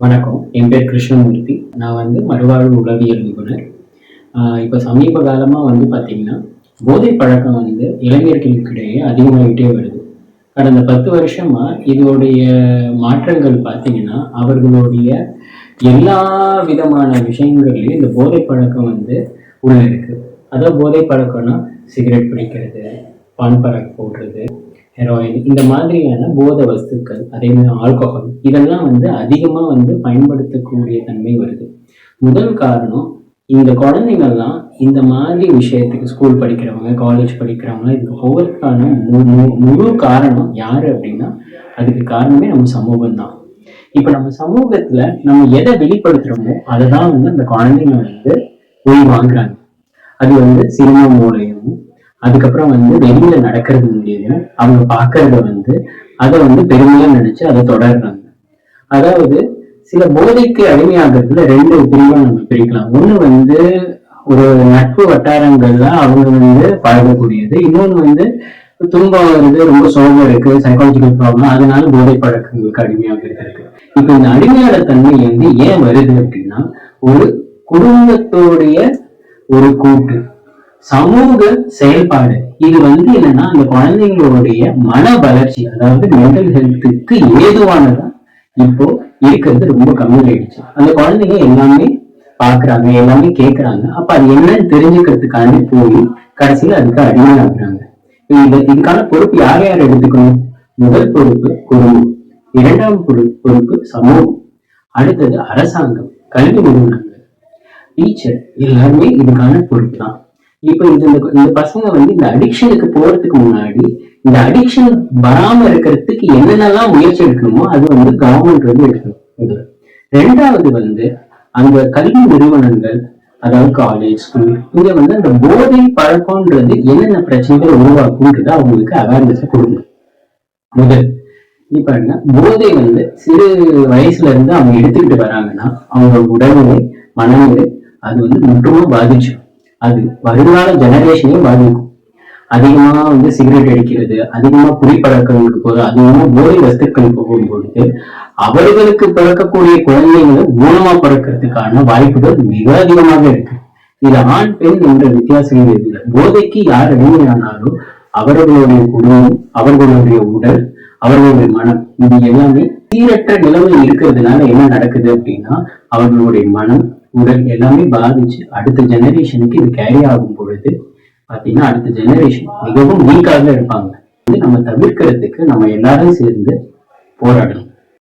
வணக்கம். என் பேர் கிருஷ்ணமூர்த்தி. நான் மறுவாழ்வு உளவியல் நிபுணர். இப்போ சமீப காலமாக பார்த்தீங்கன்னா போதை பழக்கம் இளைஞர்களுக்கிடையே அதிகமாகிட்டே வருது. கடந்த 10 வருஷமா இதோடைய மாற்றங்கள் பார்த்தீங்கன்னா அவர்களுடைய எல்லா விதமான விஷயங்கள்லையும் இந்த போதை பழக்கம் உள்ள இருக்கு. அதாவது போதை பழக்கம்னா சிகரெட் பிடிக்கிறது, பான் பராக் போடுறது, ஹெரோயின், இந்த மாதிரியான போத வஸ்துக்கள், அதே மாதிரி ஆல்கோஹால், இதெல்லாம் அதிகமா பயன்படுத்தக்கூடிய தன்மை வருது. முதல் காரணம், இந்த குழந்தைங்கள்லாம் இந்த மாதிரி விஷயத்துக்கு ஸ்கூல் படிக்கிறவங்க, காலேஜ் படிக்கிறவங்க, இதுக்கு போவதற்கான முழு காரணம் யாரு அப்படின்னா, அதுக்கு காரணமே நம்ம சமூகம் தான். இப்ப நம்ம சமூகத்துல நம்ம எதை வெளிப்படுத்துறோமோ அதை தான் அந்த குழந்தைங்க போய் வாங்குறாங்க. அது சினிமா மூலையும், அதுக்கப்புறம் வெளியில நடக்கிறது முடியும், அவங்க பாக்குறத அதை பெருமையா நினைச்சு அதை தொடர்றாங்க. அதாவது சில போதைக்கு அடிமையாகிறதுல 2 பிரிவா நம்ம பிரிக்கலாம். ஒண்ணு ஒரு நட்பு வட்டாரங்கள்ல அவங்க பழகக்கூடியது, இன்னொன்னு துன்பம் வருது, ரொம்ப சோகம் இருக்கு, சைக்காலஜிக்கல் ப்ராப்ளம், அதனால போதை பழக்கங்களுக்கு அடிமையாகிறது இருக்கு. இப்ப இந்த அடிமையான தன்மை ஏன் வருது அப்படின்னா, ஒரு குடும்பத்தோடைய ஒரு கூட்டு சமூக செயல்பாடு, இது என்னன்னா அந்த குழந்தைங்களுடைய மன வளர்ச்சி, அதாவது மென்டல் ஹெல்த்துக்கு ஏதுவானதா இப்போ இருக்கிறது ரொம்ப கம்மியாயிடுச்சு. அந்த குழந்தைங்க எல்லாமே பாக்குறாங்க, எல்லாமே கேட்கறாங்க. அப்ப அது என்னன்னு தெரிஞ்சுக்கிறதுக்காண்டி போய் கடைசியில அதுக்கு அடிமையாகிறாங்க. இதுக்கான பொறுப்பு யார் யார் எடுத்துக்கணும்? முதல் பொறுப்பு குடும்பம், 2ஆம் பொறுப்பு சமூகம், அடுத்தது அரசாங்கம், கல்வி நிறுவனங்கள், டீச்சர், எல்லாருமே இதுக்கான பொறுப்பு தான். இப்ப இந்த பசங்க இந்த அடிக்ஷனுக்கு போறதுக்கு முன்னாடி இந்த அடிக்ஷன் வராம இருக்கிறதுக்கு என்னென்னலாம் முயற்சி எடுக்கணுமோ அது கவர்மெண்ட் எடுக்கணும். இது 2வது அந்த கல்வி நிறுவனங்கள், அதாவது காலேஜ், ஸ்கூல், இங்க அந்த போதை பழக்கம்ன்றது என்னென்ன பிரச்சனைகள் உருவாக்கும்ன்றது அவங்களுக்கு அவேர்னஸ் கொடுக்கணும். முதல் இப்ப என்ன, போதை சிறு வயசுல இருந்து அவங்க எடுத்துக்கிட்டு வராங்கன்னா அவங்க உடல்நிலை, மனநிலை அது முற்றுமா பாதிச்சு, அது வருங்கால ஜெனரேஷனையும் பாதிக்கும். அதிகமா சிகரெட் அடிக்கிறது, அதிகமா குடிப்பழக்கங்களுக்கு போது, அதிகமா போதை வஸ்துக்களுக்கு போகும்பொழுது அவர்களுக்கு பிறக்கக்கூடிய குழந்தைகளை ஊனமா பிறக்கிறதுக்கான வாய்ப்புகள் மிக அதிகமாக இருக்கு. இது ஆண் பெண் என்ற வித்தியாசம் இல்லை. போதைக்கு யார் அடிமையானாலும் அவர்களுடைய குடும்பம், அவர்களுடைய உடல், அவர்களுடைய மனம், இது எல்லாமே சீரற்ற நிலைமை இருக்கிறதுனால என்ன நடக்குது அப்படின்னா அவர்களுடைய மனம், உடல் எல்லாமே பாதிச்சு அடுத்த ஜெனரேஷனுக்கு இது கேரி ஆகும் பொழுது பாத்தீங்கன்னா அடுத்த ஜெனரேஷன் மிகவும் வீக்காக இருப்பாங்க. நம்ம தவிர்க்கிறதுக்கு நம்ம எல்லாரும் சேர்ந்து போராடணும்.